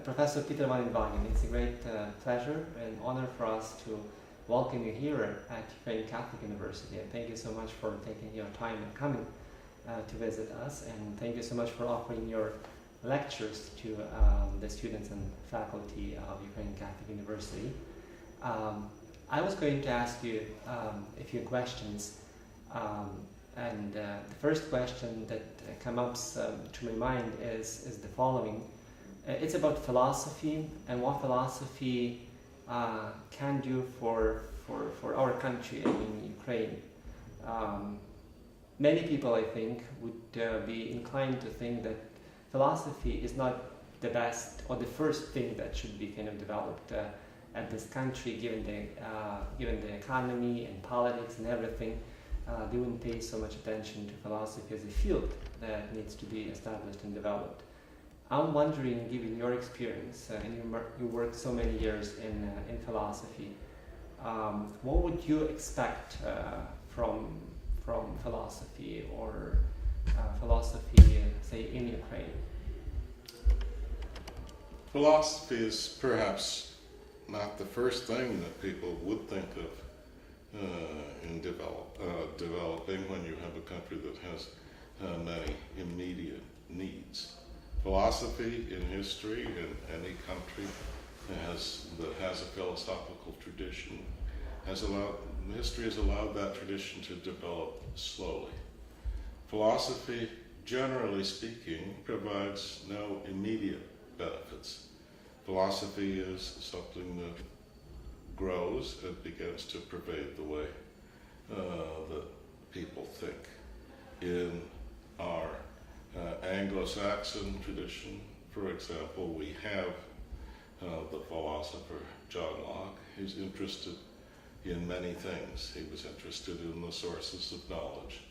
Professor Peter van Invagen, it's a great pleasure and honor for us to welcome you here at Ukrainian Catholic University. And thank you so much for taking your time and coming to visit us. And thank you so much for offering your lectures to the students and faculty of Ukrainian Catholic University. I was going to ask you a few questions. The first question that comes up to my mind is the following. It's about philosophy and what philosophy can do for our country, I mean Ukraine. Many people, I think, would be inclined to think that philosophy is not the best or the first thing that should be kind of developed at this country, given the economy and politics and everything. They wouldn't pay so much attention to philosophy as a field that needs to be established and developed. I'm wondering, given your experience, and you worked so many years in philosophy, what would you expect from philosophy or philosophy, say, in Ukraine? Philosophy is perhaps not the first thing that people would think of in developing when you have a country that has many immediate needs. Philosophy in history in any country that has a philosophical tradition history has allowed that tradition to develop slowly. Philosophy, generally speaking, provides no immediate benefits. Philosophy is something that grows and begins to pervade the way that people think. In our Anglo-Saxon tradition, for example, we have the philosopher John Locke. He's interested in many things. He was interested in the sources of knowledge.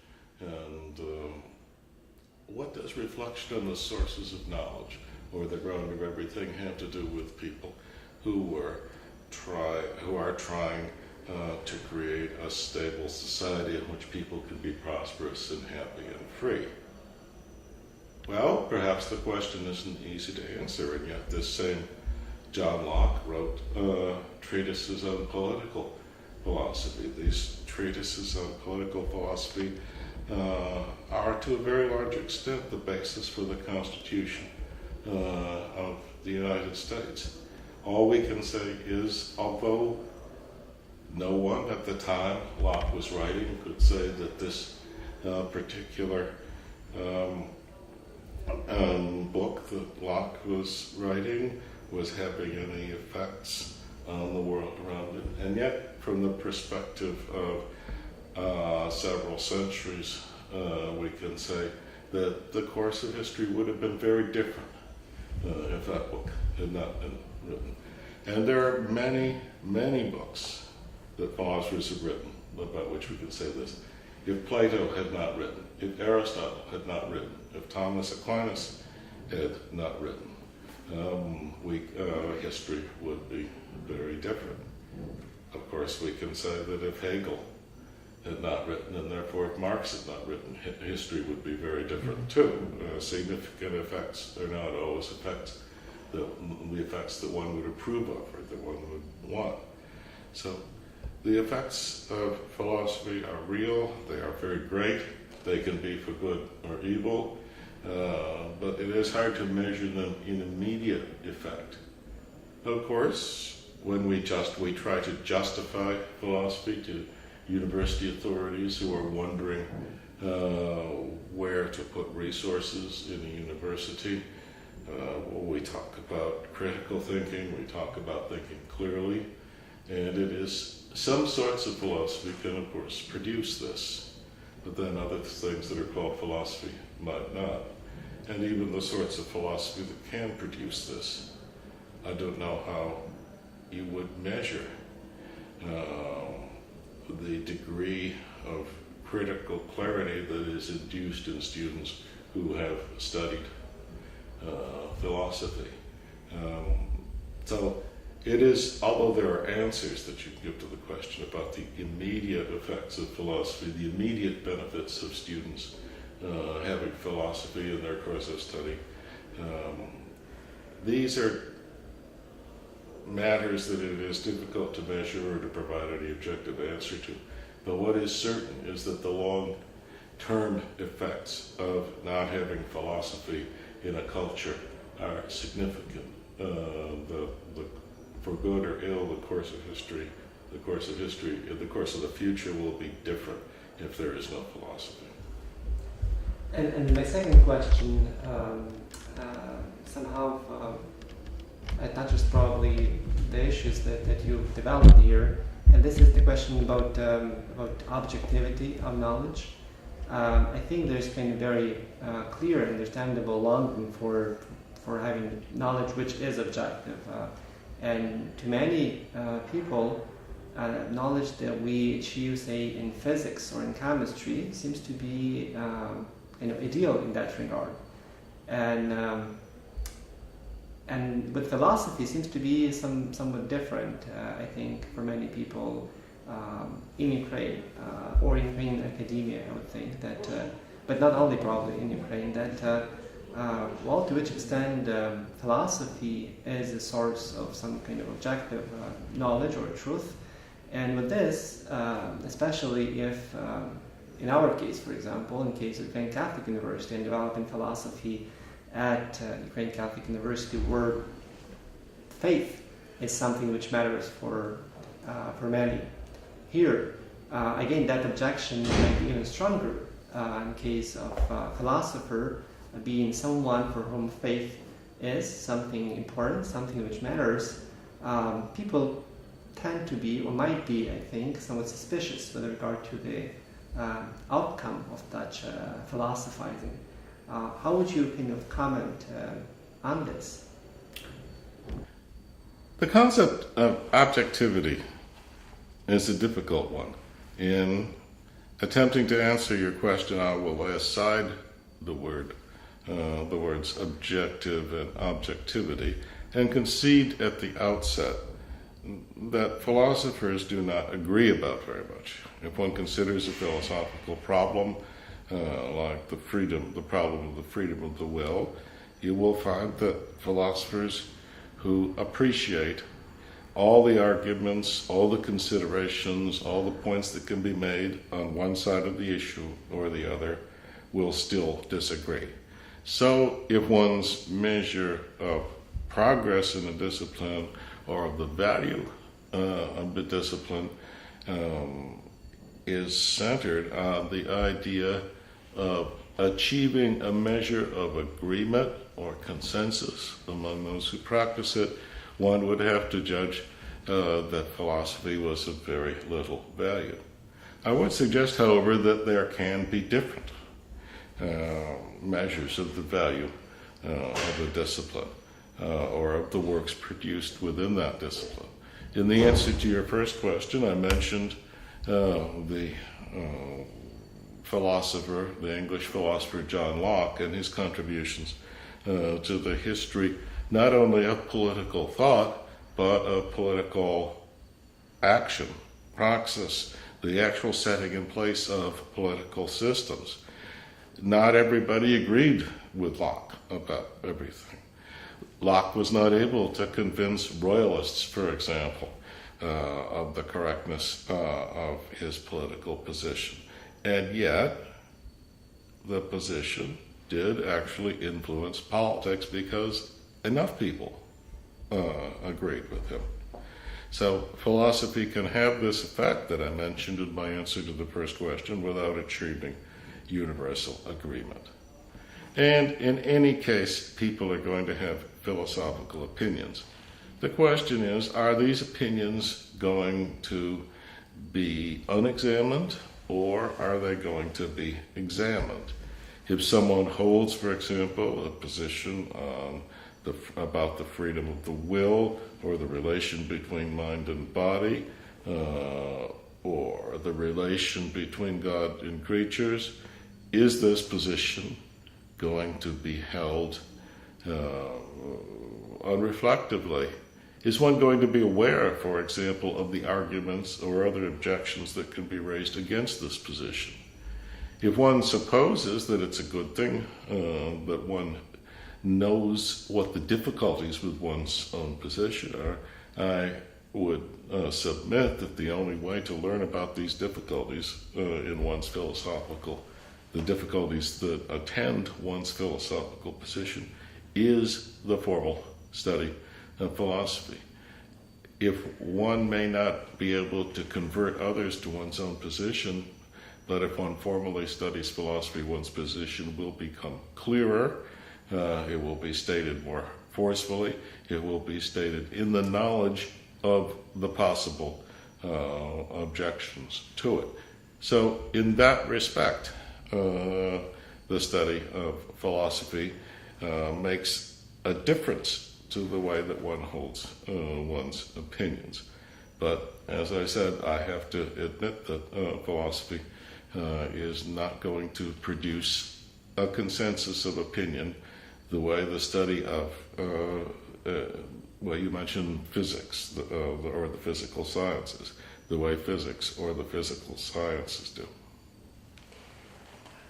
And what does reflection on the sources of knowledge or the ground of everything have to do with people who are trying to create a stable society in which people can be prosperous and happy and free? Well, perhaps the question isn't easy to answer, and yet this same John Locke wrote treatises on political philosophy. These treatises on political philosophy are to a very large extent the basis for the Constitution of the United States. All we can say is, although no one at the time Locke was writing could say that this particular book that Locke was writing was having any effects on the world around it. And yet, from the perspective of several centuries, we can say that the course of history would have been very different if that book had not been written. And there are many, many books that philosophers have written about which we can say this. If Plato had not written, if Aristotle had not written, if Thomas Aquinas had not written, history would be very different. Of course, we can say that if Hegel had not written, and therefore if Marx had not written, history would be very different too. Significant effects are not always the effects that one would approve of or that one would want. So the effects of philosophy are real, they are very great, they can be for good or evil, but it is hard to measure them in immediate effect. Of course, when we try to justify philosophy to university authorities who are wondering where to put resources in a university, we talk about critical thinking, we talk about thinking clearly, and it is some sorts of philosophy can of course produce this, but then other things that are called philosophy might not. And even the sorts of philosophy that can produce this, I don't know how you would measure the degree of critical clarity that is induced in students who have studied philosophy. So it is, although there are answers that you can give to the question about the immediate effects of philosophy, the immediate benefits of students having philosophy in their course of study, these are matters that it is difficult to measure or to provide any objective answer to. But what is certain is that the long-term effects of not having philosophy in a culture are significant. For good or ill, the course of the future will be different if there is no philosophy. And my second question somehow it touches probably the issues that you've developed here, and this is the question about objectivity of knowledge. I think there's been a very clear, understandable longing for having knowledge which is objective, and to many people, knowledge that we achieve, say, in physics or in chemistry, seems to be ideal in that regard, and with philosophy seems to be somewhat different. I think for many people in Ukraine or in Ukrainian academia, I would think that, but not only probably in Ukraine, that to which extent philosophy is a source of some kind of objective knowledge or truth. And with this, especially if, in our case, for example, in case of Ukrainian Catholic University and developing philosophy at Ukrainian Catholic University, where faith is something which matters for many. Here, again, that objection might be even stronger in case of a philosopher being someone for whom faith is something important, something which matters. People tend to be, or might be, I think, somewhat suspicious with regard to the outcome of such philosophizing. How would you kind of comment on this? The concept of objectivity is a difficult one. In attempting to answer your question, I will lay aside the words objective and objectivity, and concede at the outset that philosophers do not agree about very much. If one considers a philosophical problem, like the problem of the freedom of the will, you will find that philosophers who appreciate all the arguments, all the considerations, all the points that can be made on one side of the issue or the other will still disagree. So if one's measure of progress in a discipline or of the value of the discipline is centered on the idea of achieving a measure of agreement or consensus among those who practice it, one would have to judge that philosophy was of very little value. I would suggest, however, that there can be different measures of the value of a discipline or of the works produced within that discipline. In the answer to your first question, I mentioned the English philosopher John Locke, and his contributions to the history not only of political thought, but of political action, praxis, the actual setting in place of political systems. Not everybody agreed with Locke about everything. Locke was not able to convince royalists, for example, of the correctness of his political position. And yet, the position did actually influence politics because enough people agreed with him. So philosophy can have this effect that I mentioned in my answer to the first question without achieving universal agreement. And in any case, people are going to have philosophical opinions. The question is, are these opinions going to be unexamined, or are they going to be examined? If someone holds, for example, a position about the freedom of the will, or the relation between mind and body, or the relation between God and creatures, is this position going to be held unreflectively? Is one going to be aware, for example, of the arguments or other objections that can be raised against this position? If one supposes that it's a good thing that one knows what the difficulties with one's own position are, I would submit that the only way to learn about these difficulties in one's the difficulties that attend one's philosophical position, is the formal study of philosophy. If one may not be able to convert others to one's own position, but if one formally studies philosophy, one's position will become clearer, it will be stated more forcefully, it will be stated in the knowledge of the possible objections to it. So in that respect, the study of philosophy makes a difference to the way that one holds one's opinions. But as I said, I have to admit that philosophy is not going to produce a consensus of opinion the way the study of, well, you mentioned physics or the physical sciences, the way physics or the physical sciences do.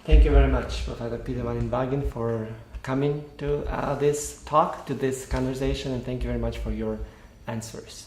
Thank you very much, Professor Peter van Invagen, for coming to this talk, to this conversation, and thank you very much for your answers.